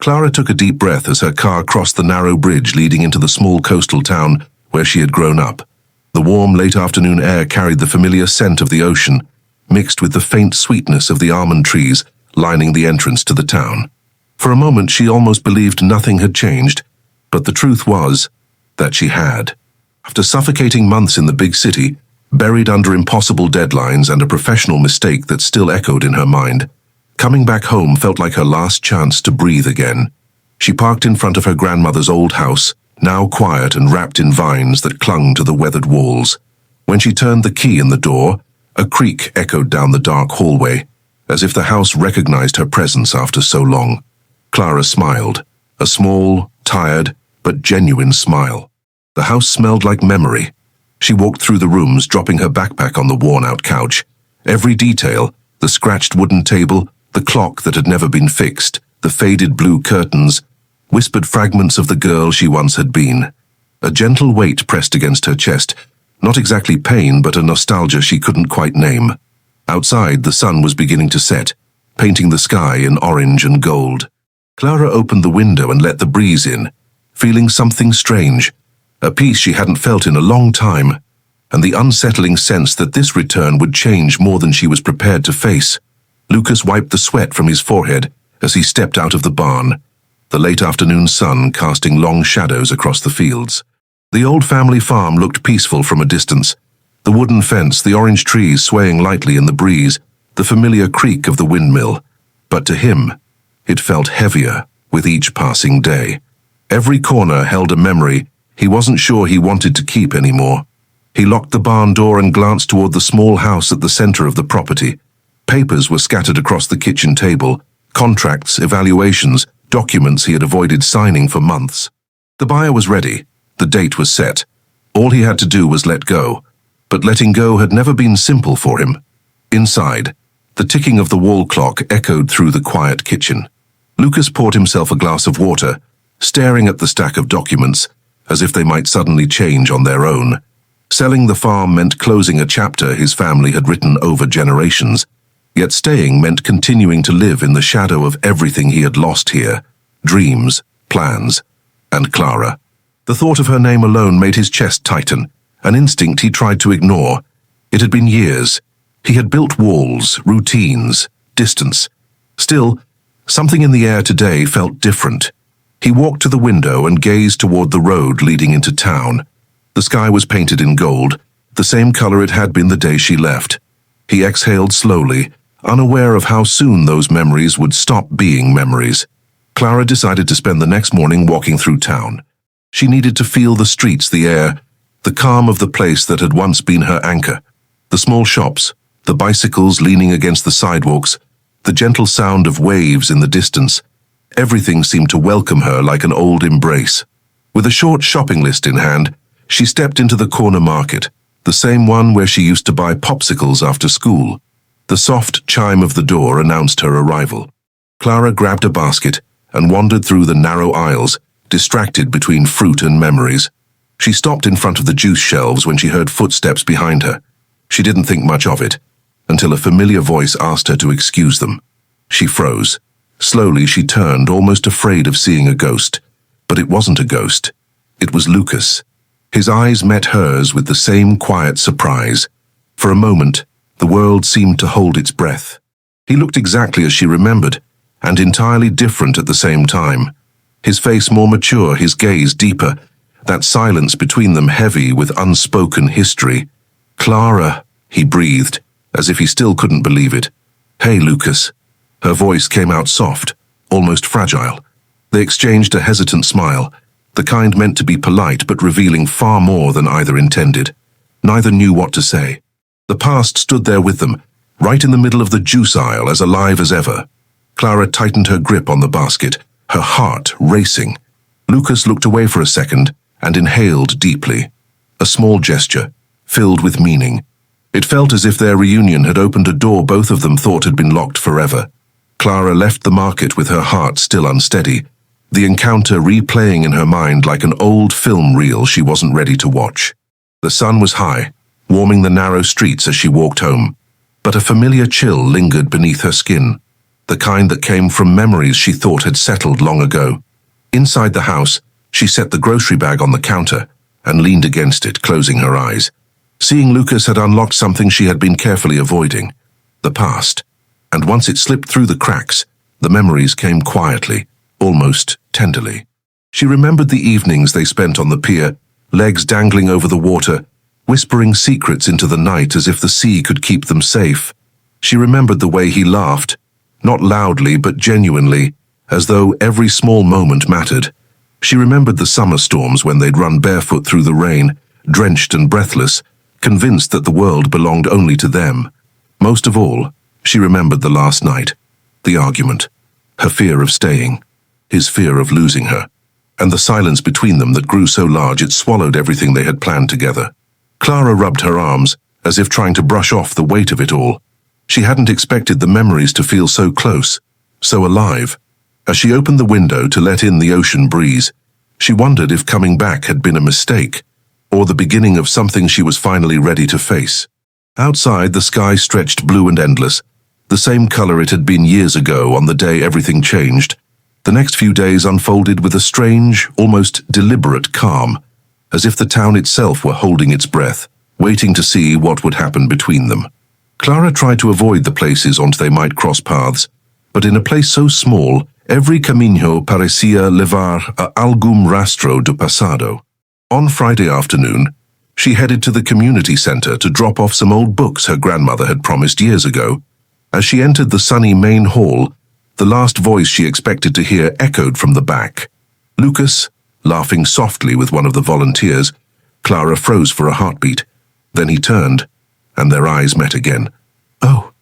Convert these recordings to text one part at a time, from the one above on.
Clara took a deep breath as her car crossed the narrow bridge leading into the small coastal town where she had grown up. The warm, late-afternoon air carried the familiar scent of the ocean, mixed with the faint sweetness of the almond trees lining the entrance to the town. For a moment she almost believed nothing had changed, but the truth was that she had. After suffocating months in the big city, buried under impossible deadlines and a professional mistake that still echoed in her mind, coming back home felt like her last chance to breathe again. She parked in front of her grandmother's old house, now quiet and wrapped in vines that clung to the weathered walls. When she turned the key in the door, a creak echoed down the dark hallway, as if the house recognized her presence after so long. Clara smiled, a small, tired, but genuine smile. The house smelled like memory. She walked through the rooms, dropping her backpack on the worn-out couch. Every detail, the scratched wooden table, the clock that had never been fixed, the faded blue curtains, whispered fragments of the girl she once had been. A gentle weight pressed against her chest, not exactly pain, but a nostalgia she couldn't quite name. Outside, the sun was beginning to set, painting the sky in orange and gold. Clara opened the window and let the breeze in, feeling something strange, a peace she hadn't felt in a long time, and the unsettling sense that this return would change more than she was prepared to face. Lucas wiped the sweat from his forehead as he stepped out of the barn, the late afternoon sun casting long shadows across the fields. The old family farm looked peaceful from a distance, the wooden fence, the orange trees swaying lightly in the breeze, the familiar creak of the windmill. But to him, it felt heavier with each passing day. Every corner held a memory he wasn't sure he wanted to keep anymore. He locked the barn door and glanced toward the small house at the center of the property. Papers were scattered across the kitchen table, contracts, evaluations, documents he had avoided signing for months. The buyer was ready. The date was set. All he had to do was let go. But letting go had never been simple for him. Inside, the ticking of the wall clock echoed through the quiet kitchen. Lucas poured himself a glass of water, staring at the stack of documents, as if they might suddenly change on their own. Selling the farm meant closing a chapter his family had written over generations, yet staying meant continuing to live in the shadow of everything he had lost here: dreams, plans, and Clara. The thought of her name alone made his chest tighten, an instinct he tried to ignore. It had been years. He had built walls, routines, distance. Still, something in the air today felt different. He walked to the window and gazed toward the road leading into town. The sky was painted in gold, the same color it had been the day she left. He exhaled slowly, unaware of how soon those memories would stop being memories. Clara decided to spend the next morning walking through town. She needed to feel the streets, the air, the calm of the place that had once been her anchor. The small shops, the bicycles leaning against the sidewalks, the gentle sound of waves in the distance. Everything seemed to welcome her like an old embrace. With a short shopping list in hand, she stepped into the corner market, the same one where she used to buy popsicles after school. The soft chime of the door announced her arrival. Clara grabbed a basket and wandered through the narrow aisles, distracted between fruit and memories. She stopped in front of the juice shelves when she heard footsteps behind her. She didn't think much of it, until a familiar voice asked her to excuse them. She froze. Slowly she turned, almost afraid of seeing a ghost. But it wasn't a ghost. It was Lucas. His eyes met hers with the same quiet surprise. For a moment, the world seemed to hold its breath. He looked exactly as she remembered, and entirely different at the same time. His face more mature, his gaze deeper, that silence between them heavy with unspoken history. "Clara," he breathed, as if he still couldn't believe it. "Hey, Lucas." Her voice came out soft, almost fragile. They exchanged a hesitant smile, the kind meant to be polite but revealing far more than either intended. Neither knew what to say. The past stood there with them, right in the middle of the juice aisle, as alive as ever. Clara tightened her grip on the basket, her heart racing. Lucas looked away for a second and inhaled deeply. A small gesture, filled with meaning. It felt as if their reunion had opened a door both of them thought had been locked forever. Clara left the market with her heart still unsteady, the encounter replaying in her mind like an old film reel she wasn't ready to watch. The sun was high, warming the narrow streets as she walked home, but a familiar chill lingered beneath her skin. the kind that came from memories she thought had settled long ago. Inside the house, she set the grocery bag on the counter and leaned against it, closing her eyes. Seeing Lucas had unlocked something she had been carefully avoiding, the past. And once it slipped through the cracks, the memories came quietly, almost tenderly. She remembered the evenings they spent on the pier, legs dangling over the water, whispering secrets into the night as if the sea could keep them safe. She remembered the way he laughed, not loudly but genuinely, as though every small moment mattered. She remembered the summer storms when they'd run barefoot through the rain, drenched and breathless, convinced that the world belonged only to them. Most of all, she remembered the last night, the argument, her fear of staying, his fear of losing her, and the silence between them that grew so large it swallowed everything they had planned together. Clara rubbed her arms, as if trying to brush off the weight of it all. She hadn't expected the memories to feel so close, so alive. As she opened the window to let in the ocean breeze, she wondered if coming back had been a mistake, or the beginning of something she was finally ready to face. Outside, the sky stretched blue and endless, the same color it had been years ago on the day everything changed. The next few days unfolded with a strange, almost deliberate calm, as if the town itself were holding its breath, waiting to see what would happen between them. Clara tried to avoid the places onto they might cross paths, but in a place so small, every camino parecía levar a algún rastro de pasado. On Friday afternoon, she headed to the community center to drop off some old books her grandmother had promised years ago. As she entered the sunny main hall, the last voice she expected to hear echoed from the back. Lucas, laughing softly with one of the volunteers. Clara froze for a heartbeat. Then he turned, and their eyes met again. "Oh,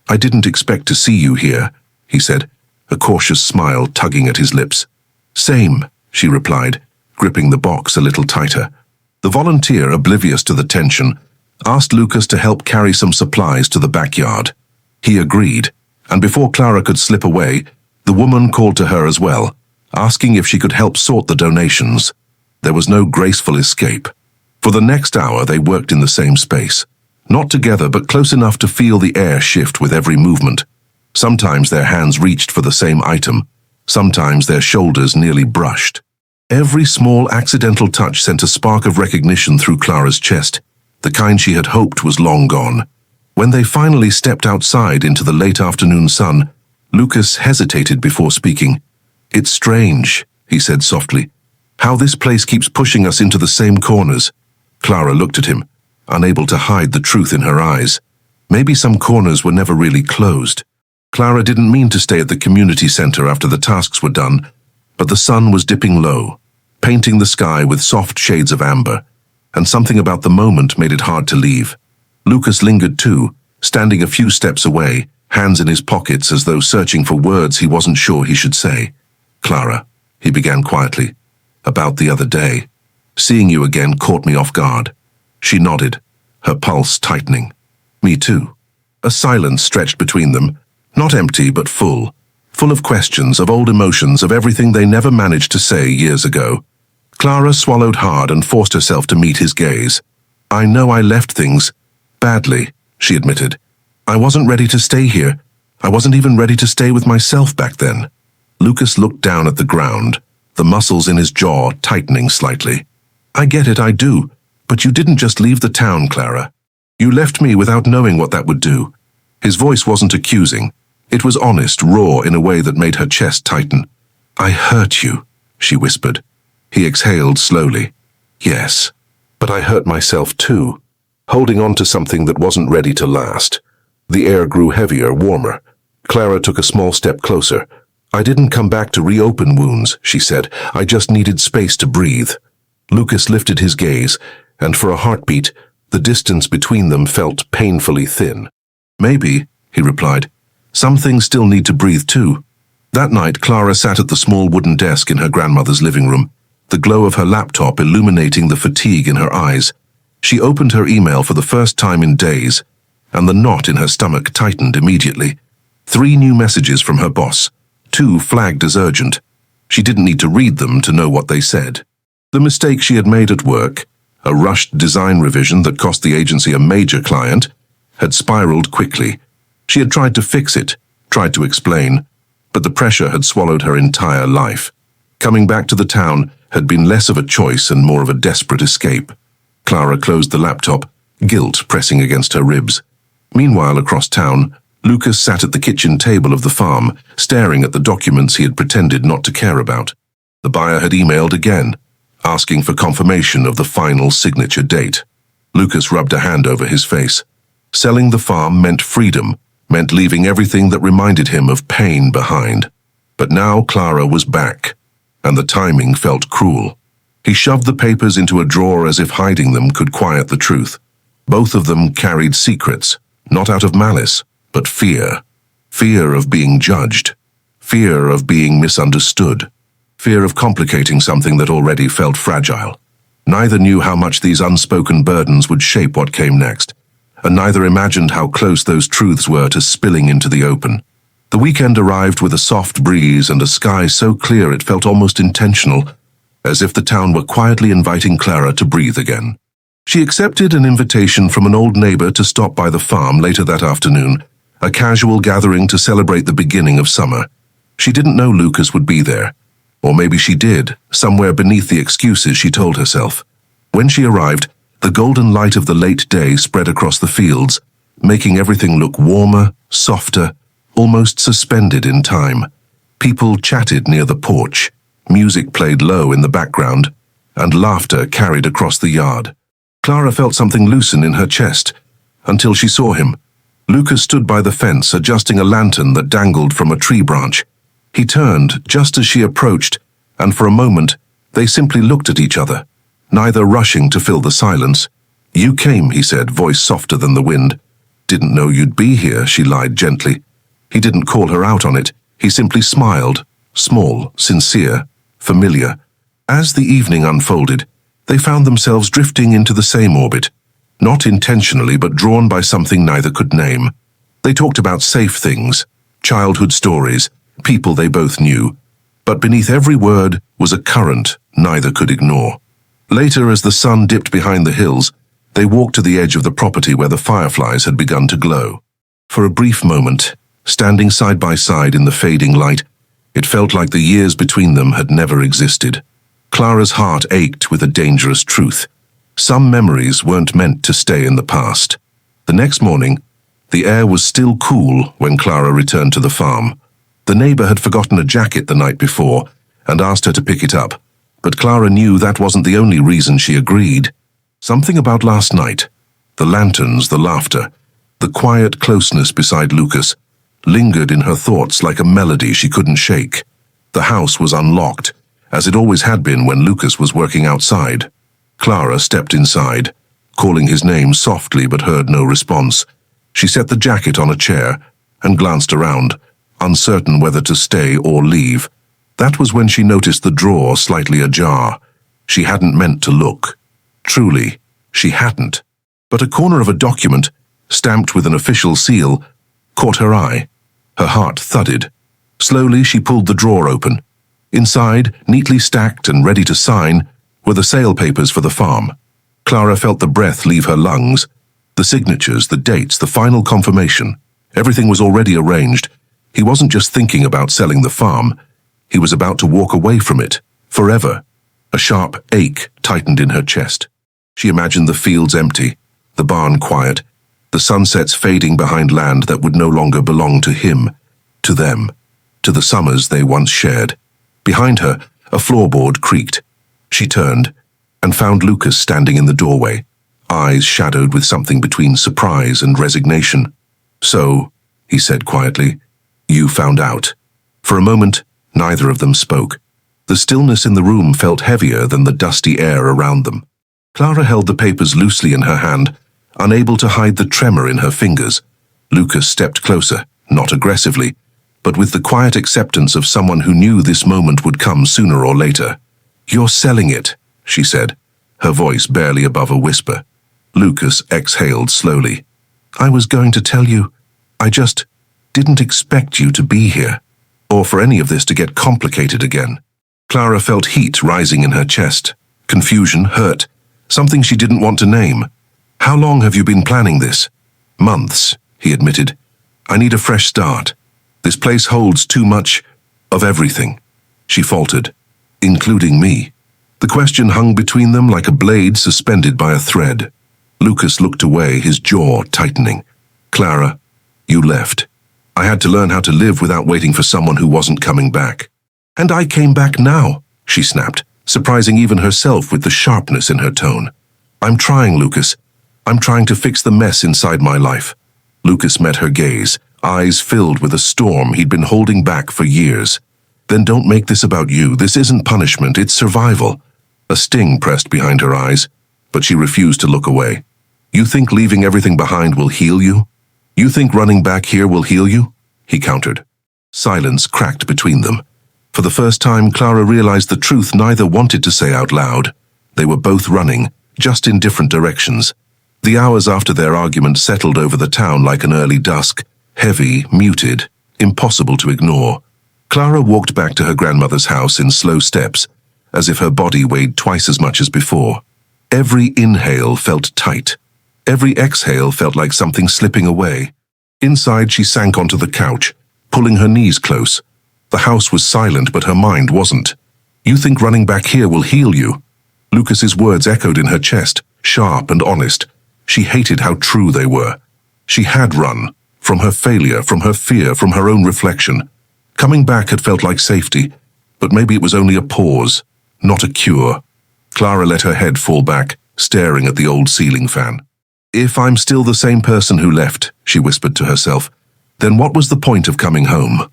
I didn't expect to see you here," he said, a cautious smile tugging at his lips. "Same," she replied, gripping the box a little tighter. The volunteer, oblivious to the tension, asked Lucas to help carry some supplies to the backyard. He agreed, and before Clara could slip away, the woman called to her as well, asking if she could help sort the donations. There was no graceful escape. For the next hour they worked in the same space, not together but close enough to feel the air shift with every movement. Sometimes their hands reached for the same item, sometimes their shoulders nearly brushed. Every small accidental touch sent a spark of recognition through Clara's chest, the kind she had hoped was long gone. When they finally stepped outside into the late afternoon sun, Lucas hesitated before speaking. "It's strange," he said softly, "how this place keeps pushing us into the same corners." Clara looked at him, unable to hide the truth in her eyes. Maybe some corners were never really closed. Clara didn't mean to stay at the community center after the tasks were done, but the sun was dipping low, painting the sky with soft shades of amber, and something about the moment made it hard to leave. Lucas lingered too, standing a few steps away, hands in his pockets as though searching for words he wasn't sure he should say. "Clara," he began quietly, "about the other day. Seeing you again caught me off guard." She nodded, her pulse tightening. "Me too." A silence stretched between them, not empty but full of questions, of old emotions, of everything they never managed to say years ago. Clara swallowed hard and forced herself to meet his gaze. "I know I left things badly," she admitted. "I wasn't ready to stay here. I wasn't even ready to stay with myself back then." Lucas looked down at the ground, the muscles in his jaw tightening slightly. "I get it, I do. But you didn't just leave the town, Clara. You left me without knowing what that would do." His voice wasn't accusing. It was honest, raw, in a way that made her chest tighten. "I hurt you," she whispered. He exhaled slowly. "Yes, but I hurt myself too, holding on to something that wasn't ready to last." The air grew heavier, warmer. Clara took a small step closer. "I didn't come back to reopen wounds," she said. "I just needed space to breathe." Lucas lifted his gaze, and for a heartbeat, the distance between them felt painfully thin. "Maybe," he replied. "Some things still need to breathe too." That night, Clara sat at the small wooden desk in her grandmother's living room, the glow of her laptop illuminating the fatigue in her eyes. She opened her email for the first time in days, and the knot in her stomach tightened immediately. 3 new messages from her boss, 2 flagged as urgent. She didn't need to read them to know what they said. The mistake she had made at work, a rushed design revision that cost the agency a major client, had spiraled quickly. She had tried to fix it, tried to explain, but the pressure had swallowed her entire life. Coming back to the town had been less of a choice and more of a desperate escape. Clara closed the laptop, guilt pressing against her ribs. Meanwhile, across town, Lucas sat at the kitchen table of the farm, staring at the documents he had pretended not to care about. The buyer had emailed again, asking for confirmation of the final signature date. Lucas rubbed a hand over his face. Selling the farm meant freedom, meant leaving everything that reminded him of pain behind. But now Clara was back, and the timing felt cruel. He shoved the papers into a drawer as if hiding them could quiet the truth. Both of them carried secrets, not out of malice, but fear. Fear of being judged. Fear of being misunderstood. Fear of complicating something that already felt fragile. Neither knew how much these unspoken burdens would shape what came next, and neither imagined how close those truths were to spilling into the open. The weekend arrived with a soft breeze and a sky so clear it felt almost intentional, as if the town were quietly inviting Clara to breathe again. She accepted an invitation from an old neighbor to stop by the farm later that afternoon, a casual gathering to celebrate the beginning of summer. She didn't know Lucas would be there. Or maybe she did, somewhere beneath the excuses she told herself. When she arrived, the golden light of the late day spread across the fields, making everything look warmer, softer, almost suspended in time. People chatted near the porch, music played low in the background, and laughter carried across the yard. Clara felt something loosen in her chest, until she saw him. Lucas stood by the fence, adjusting a lantern that dangled from a tree branch. He turned just as she approached, and for a moment, they simply looked at each other, neither rushing to fill the silence. "You came," he said, voice softer than the wind. "Didn't know you'd be here," she lied gently. He didn't call her out on it. He simply smiled, small, sincere, familiar. As the evening unfolded, they found themselves drifting into the same orbit, not intentionally but drawn by something neither could name. They talked about safe things, childhood stories, people they both knew, but beneath every word was a current neither could ignore. Later, as the sun dipped behind the hills, they walked to the edge of the property where the fireflies had begun to glow. For a brief moment, standing side by side in the fading light, it felt like the years between them had never existed. Clara's heart ached with a dangerous truth. Some memories weren't meant to stay in the past. The next morning, the air was still cool when Clara returned to the farm. The neighbor had forgotten a jacket the night before and asked her to pick it up, but Clara knew that wasn't the only reason she agreed. Something about last night, the lanterns, the laughter, the quiet closeness beside Lucas, lingered in her thoughts like a melody she couldn't shake. The house was unlocked, as it always had been when Lucas was working outside. Clara stepped inside, calling his name softly but heard no response. She set the jacket on a chair and glanced around, uncertain whether to stay or leave. That was when she noticed the drawer slightly ajar. She hadn't meant to look. Truly, she hadn't. But a corner of a document, stamped with an official seal, caught her eye. Her heart thudded. Slowly, she pulled the drawer open. Inside, neatly stacked and ready to sign, were the sale papers for the farm. Clara felt the breath leave her lungs. The signatures, the dates, the final confirmation. Everything was already arranged. He wasn't just thinking about selling the farm. He was about to walk away from it, forever. A sharp ache tightened in her chest. She imagined the fields empty, the barn quiet, the sunsets fading behind land that would no longer belong to him, to them, to the summers they once shared. Behind her, a floorboard creaked. She turned and found Lucas standing in the doorway, eyes shadowed with something between surprise and resignation. "So," he said quietly, "you found out." For a moment, neither of them spoke. The stillness in the room felt heavier than the dusty air around them. Clara held the papers loosely in her hand, unable to hide the tremor in her fingers. Lucas stepped closer, not aggressively, but with the quiet acceptance of someone who knew this moment would come sooner or later. "You're selling it," she said, her voice barely above a whisper. Lucas exhaled slowly. "I was going to tell you. I just didn't expect you to be here, or for any of this to get complicated again." Clara felt heat rising in her chest, confusion, hurt, something she didn't want to name. "How long have you been planning this?" "Months," he admitted. "I need a fresh start." This place holds too much of everything, she faltered, including me. The question hung between them like a blade suspended by a thread. Lucas looked away, his jaw tightening. Clara, you left. I had to learn how to live without waiting for someone who wasn't coming back. And I came back now, she snapped, surprising even herself with the sharpness in her tone. I'm trying, Lucas. I'm trying to fix the mess inside my life. Lucas met her gaze, eyes filled with a storm he'd been holding back for years. Then don't make this about you. This isn't punishment, it's survival. A sting pressed behind her eyes, but she refused to look away. You think leaving everything behind will heal you? You think running back here will heal you? He countered. Silence cracked between them. For the first time, Clara realized the truth neither wanted to say out loud. They were both running, just in different directions. The hours after their argument settled over the town like an early dusk, heavy, muted, impossible to ignore. Clara walked back to her grandmother's house in slow steps, as if her body weighed twice as much as before. Every inhale felt tight. Every exhale felt like something slipping away. Inside, she sank onto the couch, pulling her knees close. The house was silent, but her mind wasn't. You think running back here will heal you? Lucas's words echoed in her chest, sharp and honest. She hated how true they were. She had run, from her failure, from her fear, from her own reflection. Coming back had felt like safety, but maybe it was only a pause, not a cure. Clara let her head fall back, staring at the old ceiling fan. If I'm still the same person who left, she whispered to herself, then what was the point of coming home?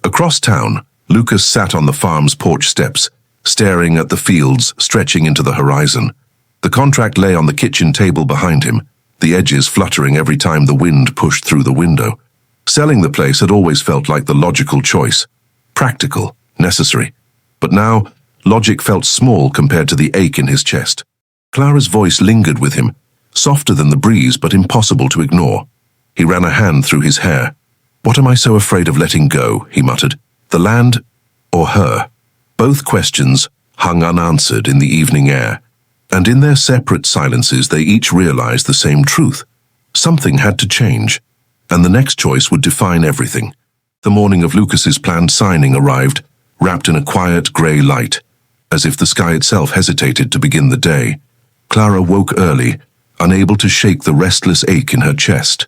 Across town, Lucas sat on the farm's porch steps, staring at the fields stretching into the horizon. The contract lay on the kitchen table behind him, the edges fluttering every time the wind pushed through the window. Selling the place had always felt like the logical choice. Practical, necessary. But now, logic felt small compared to the ache in his chest. Clara's voice lingered with him, softer than the breeze but impossible to ignore. He ran a hand through his hair. What am I so afraid of letting go, he muttered. The land or her? Both questions hung unanswered in the evening air, and in their separate silences they each realized the same truth. Something had to change, and the next choice would define everything. The morning of Lucas's planned signing arrived, wrapped in a quiet grey light, as if the sky itself hesitated to begin the day. Clara woke early, unable to shake the restless ache in her chest.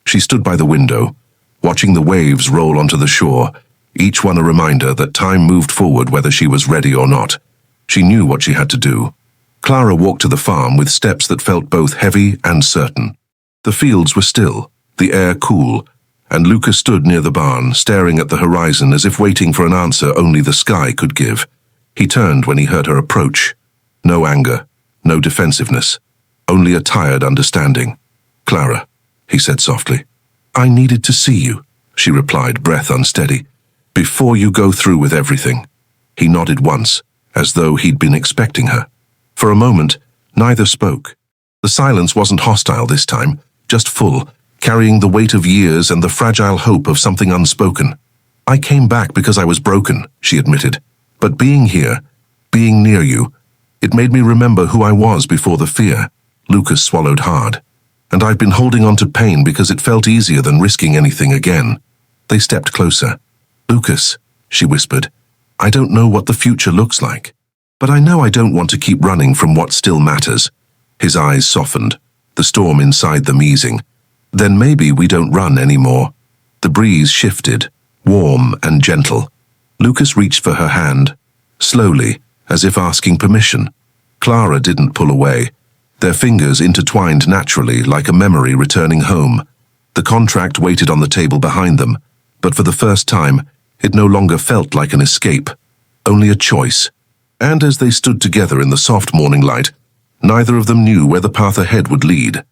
She stood by the window, watching the waves roll onto the shore, each one a reminder that time moved forward whether she was ready or not. She knew what she had to do. Clara walked to the farm with steps that felt both heavy and certain. The fields were still, the air cool, and Lucas stood near the barn, staring at the horizon as if waiting for an answer only the sky could give. He turned when he heard her approach. No anger, no defensiveness, only a tired understanding. Clara, he said softly. I needed to see you, she replied, breath unsteady. Before you go through with everything. He nodded once, as though he'd been expecting her. For a moment, neither spoke. The silence wasn't hostile this time, just full, carrying the weight of years and the fragile hope of something unspoken. I came back because I was broken, she admitted. But being here, being near you, it made me remember who I was before the fear. Lucas swallowed hard. And I've been holding on to pain because it felt easier than risking anything again. They stepped closer. Lucas, she whispered, I don't know what the future looks like, but I know I don't want to keep running from what still matters. His eyes softened, the storm inside them easing. Then maybe we don't run anymore. The breeze shifted, warm and gentle. Lucas reached for her hand, slowly, as if asking permission. Clara didn't pull away. Their fingers intertwined naturally like a memory returning home. The contract waited on the table behind them, but for the first time, it no longer felt like an escape, only a choice. And as they stood together in the soft morning light, neither of them knew where the path ahead would lead.